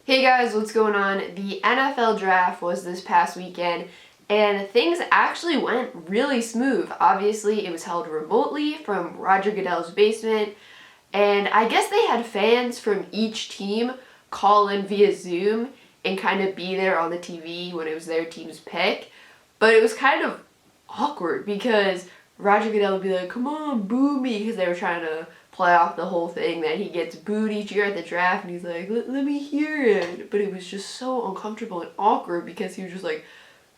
Hey guys, what's going on? The NFL draft was this past weekend and things actually went really smooth. Obviously, it was held remotely from Roger Goodell's basement, and I guess they had fans from each team call in via Zoom and kind of be there on the TV when it was their team's pick. But it was kind of awkward because Roger Goodell would be like, "Come on, boo me," because they were trying to play off the whole thing that he gets booed each year at the draft, and he's like, let me hear it. But it was just so uncomfortable and awkward because he was just like,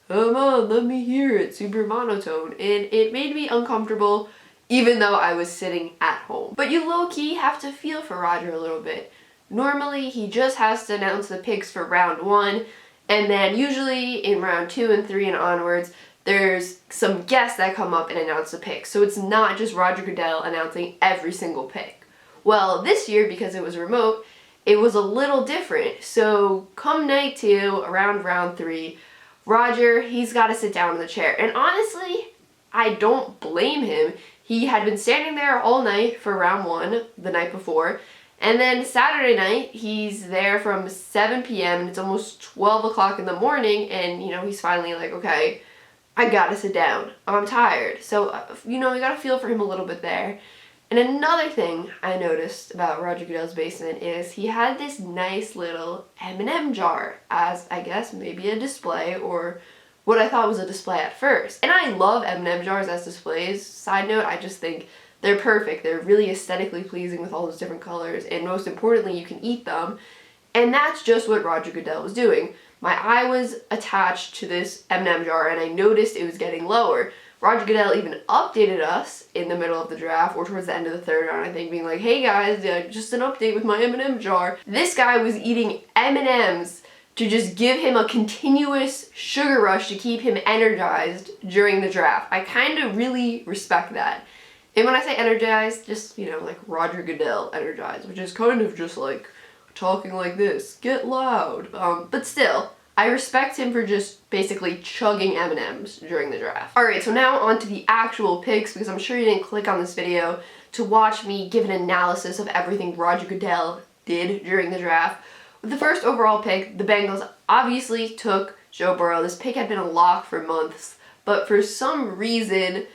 "Come on, let me hear it," super monotone, and it made me uncomfortable even though I was sitting at home. But you low-key have to feel for Roger a little bit. Normally, he just has to announce the picks for round 1, and then usually in round 2 and 3 and onwards, there's some guests that come up and announce the picks. So it's not just Roger Goodell announcing every single pick. Well, this year, because it was remote, it was a little different. So come night 2, around round 3, Roger, he's got to sit down in the chair. And honestly, I don't blame him. He had been standing there all night for round 1 the night before. And then Saturday night, he's there from 7 p.m. and it's almost 12 o'clock in the morning. And, he's finally like, okay, I gotta sit down. I'm tired. So, you gotta feel for him a little bit there. And another thing I noticed about Roger Goodell's basement is he had this nice little M&M jar as, I guess, maybe a display, or what I thought was a display at first. And I love M&M jars as displays. Side note, I just think they're perfect. They're really aesthetically pleasing with all those different colors, and most importantly, you can eat them. And that's just what Roger Goodell was doing. My eye was attached to this M&M jar and I noticed it was getting lower. Roger Goodell even updated us in the middle of the draft, or towards the end of the third round, I think, being like, "Hey guys, just an update with my M&M jar." This guy was eating M&Ms to just give him a continuous sugar rush to keep him energized during the draft. I kind of really respect that. And when I say energized, just, like Roger Goodell energized, which is kind of just like talking like this, get loud. But still, I respect him for just basically chugging M&Ms during the draft. Alright, so now on to the actual picks, because I'm sure you didn't click on this video to watch me give an analysis of everything Roger Goodell did during the draft. With the first overall pick, the Bengals obviously took Joe Burrow. This pick had been a lock for months, but for some reason,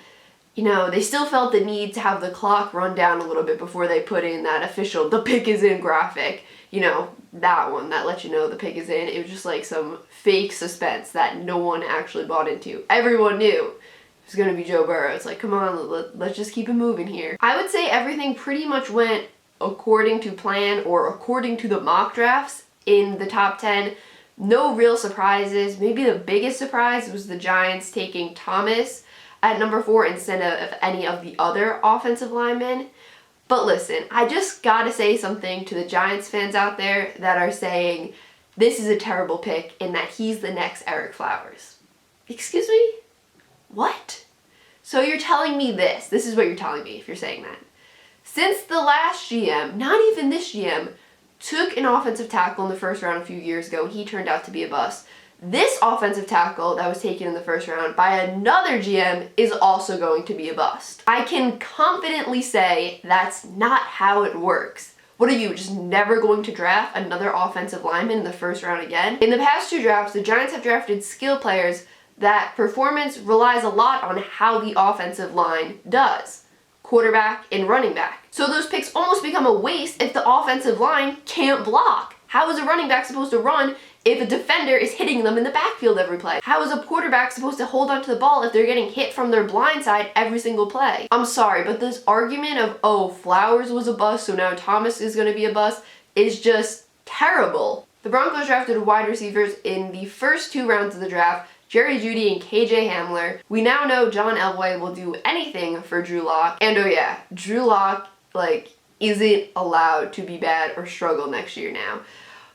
they still felt the need to have the clock run down a little bit before they put in that official "the pick is in" graphic. That one that lets you know the pick is in. It was just like some fake suspense that no one actually bought into. Everyone knew it was going to be Joe Burrow. It's like, come on, let's just keep it moving here. I would say everything pretty much went according to plan, or according to the mock drafts in the top 10. No real surprises. Maybe the biggest surprise was the Giants taking Thomas at number 4 instead of any of the other offensive linemen. But listen, I just gotta say something to the Giants fans out there that are saying this is a terrible pick and that he's the next Eric Flowers. Excuse me? What? So you're telling me this. This is what you're telling me if you're saying that. Since the last GM, not even this GM, took an offensive tackle in the first round a few years ago and he turned out to be a bust, this offensive tackle that was taken in the first round by another GM is also going to be a bust. I can confidently say that's not how it works. What are you, just never going to draft another offensive lineman in the first round again? In the past 2 drafts, the Giants have drafted skill players that performance relies a lot on how the offensive line does. Quarterback and running back. So those picks almost become a waste if the offensive line can't block. How is a running back supposed to run if a defender is hitting them in the backfield every play? How is a quarterback supposed to hold onto the ball if they're getting hit from their blind side every single play? I'm sorry, but this argument of, oh, Flowers was a bust, so now Thomas is going to be a bust, is just terrible. The Broncos drafted wide receivers in the first 2 rounds of the draft, Jerry Jeudy and KJ Hamler. We now know John Elway will do anything for Drew Lock. And oh yeah, Drew Lock, isn't allowed to be bad or struggle next year now.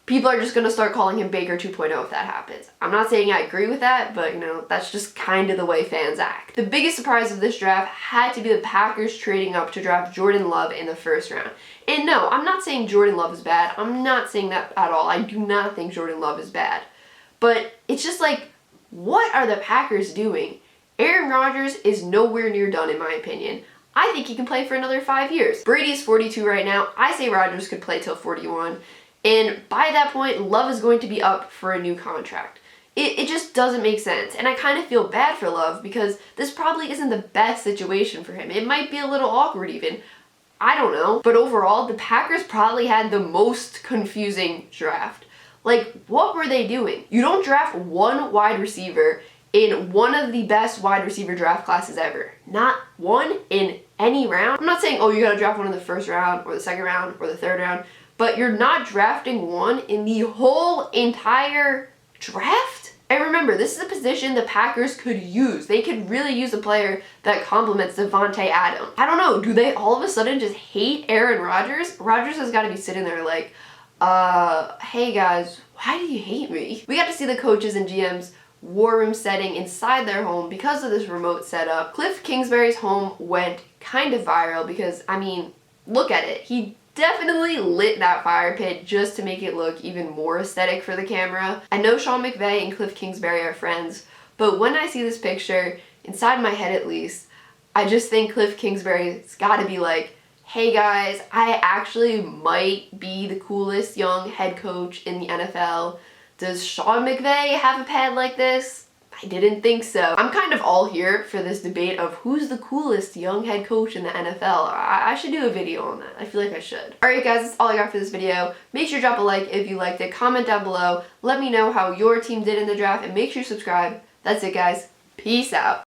People are just going to start calling him Baker 2.0 if that happens. I'm not saying I agree with that, but that's just kind of the way fans act. The biggest surprise of this draft had to be the Packers trading up to draft Jordan Love in the first round. And no, I'm not saying Jordan Love is bad. I'm not saying that at all. I do not think Jordan Love is bad. But it's just like, what are the Packers doing? Aaron Rodgers is nowhere near done in my opinion. I think he can play for another 5 years. Brady's 42 right now. I say Rodgers could play till 41. And by that point, Love is going to be up for a new contract. It just doesn't make sense. And I kind of feel bad for Love because this probably isn't the best situation for him. It might be a little awkward even. I don't know. But overall, the Packers probably had the most confusing draft. Like, what were they doing? You don't draft one wide receiver in one of the best wide receiver draft classes ever. Not one in any round. I'm not saying, oh, you gotta draft one in the first round or the second round or the third round, but you're not drafting one in the whole entire draft? And remember, this is a position the Packers could use. They could really use a player that complements Devontae Adams. I don't know, do they all of a sudden just hate Aaron Rodgers? Rodgers has got to be sitting there like, hey guys, why do you hate me? We got to see the coaches and GMs war room setting inside their home because of this remote setup. Kliff Kingsbury's home went kind of viral because, I mean, look at it. He definitely lit that fire pit just to make it look even more aesthetic for the camera. I know Sean McVay and Kliff Kingsbury are friends, but when I see this picture, inside my head at least, I just think Kliff Kingsbury's gotta be like, hey guys, I actually might be the coolest young head coach in the NFL. Does Sean McVay have a pad like this? I didn't think so. I'm kind of all here for this debate of who's the coolest young head coach in the NFL. I should do a video on that. I feel like I should. Alright guys, that's all I got for this video. Make sure to drop a like if you liked it. Comment down below. Let me know how your team did in the draft and make sure you subscribe. That's it guys. Peace out.